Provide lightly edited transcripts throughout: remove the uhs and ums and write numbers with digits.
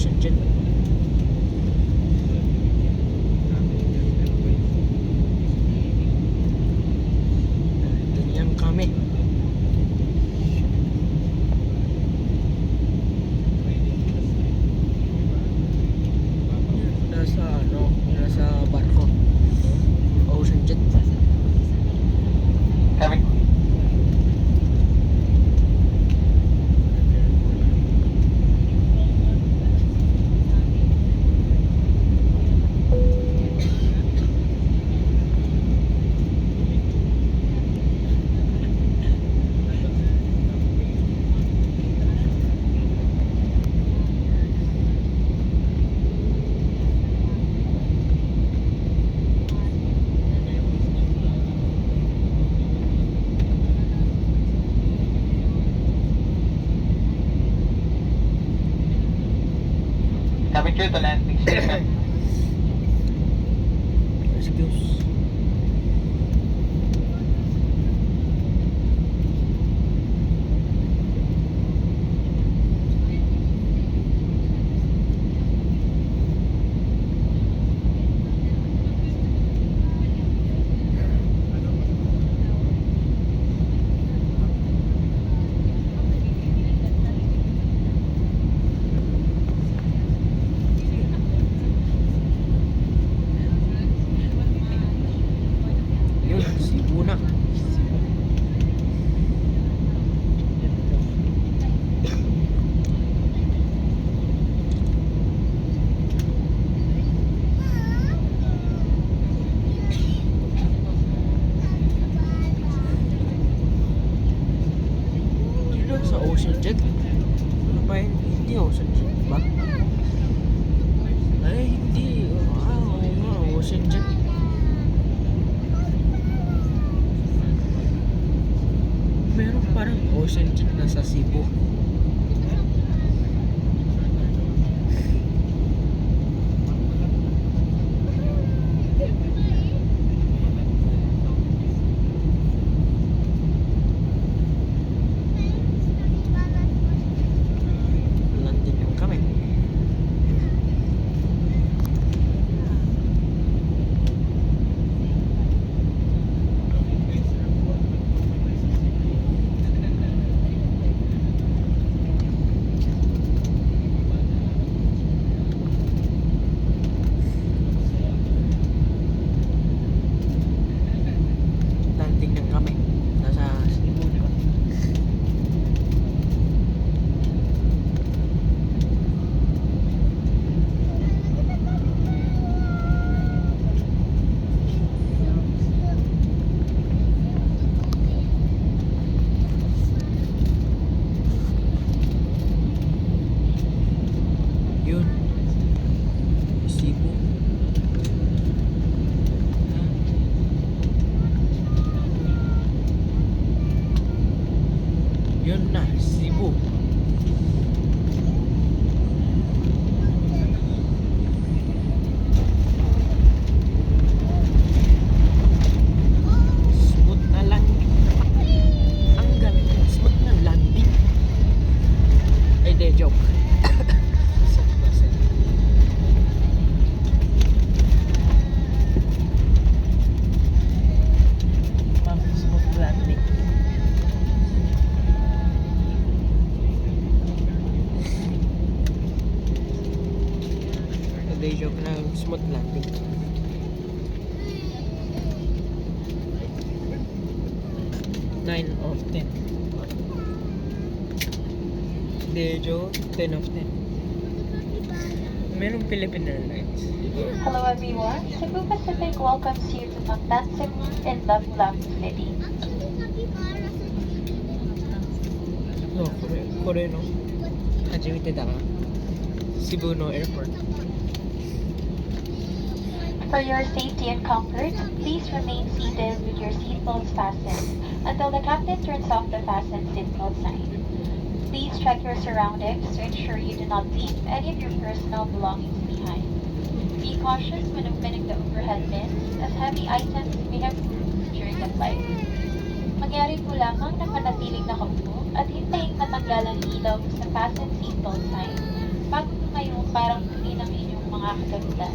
Ocean Jet. Ganyan kami. Nasa barko. Ocean Jet. Coming. Coming through the landing station. Excuse. Yun, Cebu na. Dito sa Ocean Jet. Ano ba yun? Hindi Ocean Jet ba? Ay, hindi. Oo nga, Ocean Jet. Meron parang Ocean Jet na sa Cebu. Landing lang kami. Landing lang kami. Nasa Cebu na. Yun. Cebu. Yun na, Cebu. Smooth na landing. Ang ganda, smooth na landing. Ay, de joke. Smooth landing. Day joke ng smooth landing. Nine of 10. Day joke, 10 of 10. Merong Philippine Airlines. Hello everyone, Cebu Pacific welcomes you to Mactan, Cebu in Lapu-Lapu City. No, Korea no. Hajimete da ka. Cebu no airport. For your safety and comfort, please remain seated with your seatbelts fastened until the captain turns off the fasten seatbelt sign. Please check your surroundings to ensure you do not leave any of your personal belongings behind. Be cautious when opening the overhead bins as heavy items may have moved during the flight. Mangyari po lamang na manatiling nakaupo at hintayin matanggal ang ilaw sa fasten seatbelt sign bago ngayong parang huli ng inyong mga kagamitan.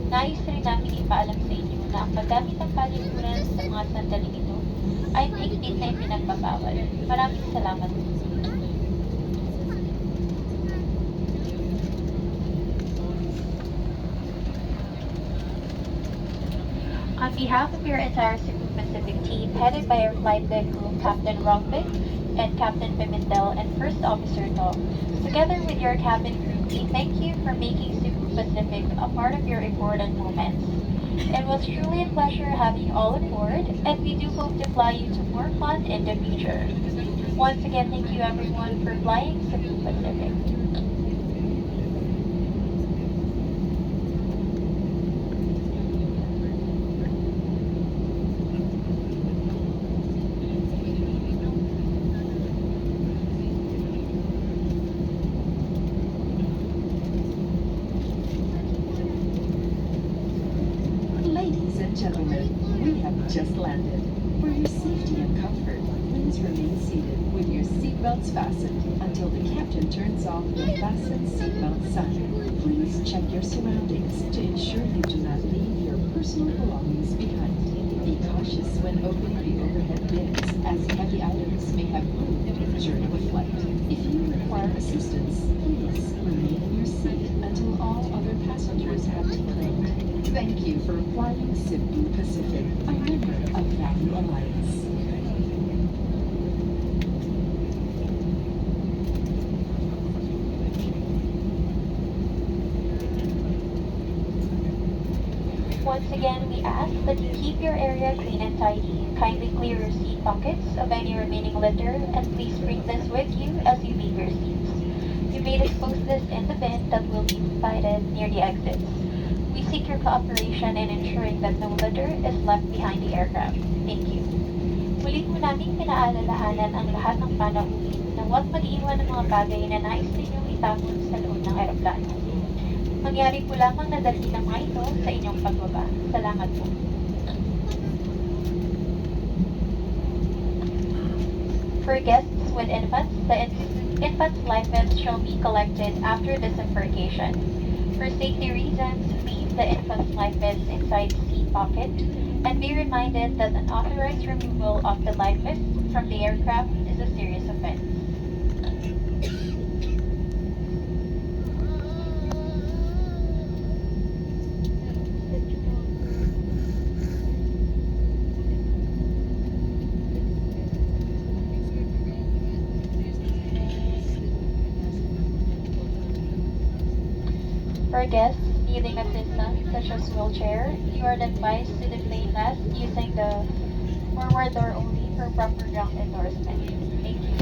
Nais rin namin ipaalam sa inyo na ang paggamit ng palikuran sa mga sandaling ito ay mahigpit na ipinagbabawal. Maraming salamat po. On behalf of your entire Cebu Pacific team, headed by our flight deck crew, Captain Rockpick and Captain Pimentel and First Officer Dog, together with your cabin crew, we thank you for making Cebu Pacific a part of your important moments. It was truly a pleasure having you all aboard, and we do hope to fly you to more fun in the future. Once again, thank you everyone for flying Cebu Pacific. Ladies and gentlemen, we have just landed. For your safety and comfort, please remain seated with your seatbelts fastened until the captain turns off the fasten seatbelt sign. Please check your surroundings to ensure you do not leave your personal belongings behind. Be cautious when opening the overhead bins, as heavy items may have moved during the flight. If you require assistance, please remain in your seat until all other passengers have declared. Thank you for flying Cebu Pacific, a member of Value Alliance. Once again, we ask that you keep your area clean and tidy. Kindly clear your seat pockets of any remaining litter, and please bring this with you as you leave your seats. You may dispose this in the bin that will be provided near the exits. We seek your cooperation in ensuring that no litter is left behind the aircraft. Thank you. Muli po namin pinaalalahanan ang lahat ng panauwi na huwag mag-iwan ng mga bagay na nais ninyong itapon sa loob ng aeroplano. Mangyari po lamang na dalhin ng mga ito sa inyong pagbaba. Salamat po. For guests with infants, the infant's life vests shall be collected after disembarkation. For safety reasons, leave the infant's life vest inside the seat pocket, and be reminded that an authorized removal of the life vest from the aircraft is a serious offense. For guests needing assistance, such as wheelchair, you are advised to deflate last using the forward door only for proper ground endorsement. Thank you.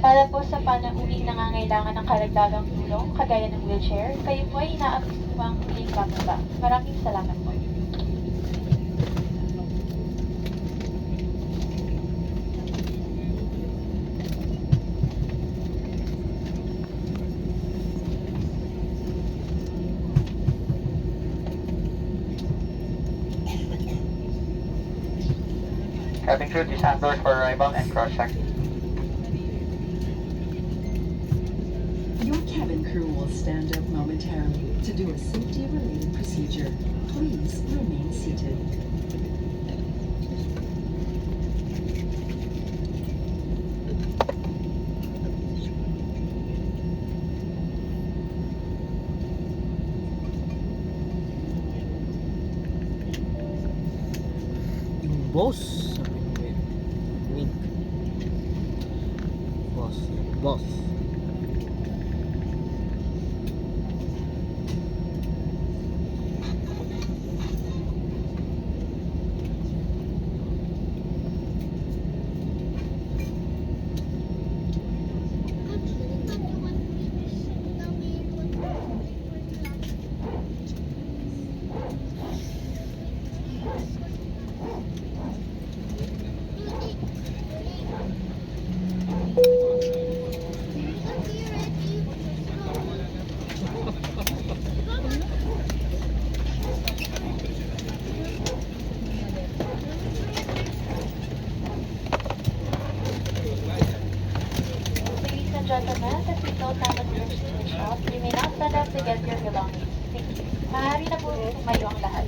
Para po sa panauwing nangangailangan ng karagdagang tulong, kagaya ng wheelchair, kayo po ay inaabisuang muling bababa. Maraming salamat po. Cabin crew, disarm doors for arrival and cross-check. Your cabin crew will stand up momentarily to do a safety-related procedure. Please remain seated. Yung boss. Wink. Boss. Boss. have to get your belongings. Thank you. Maaari na po tumayo ang lahat.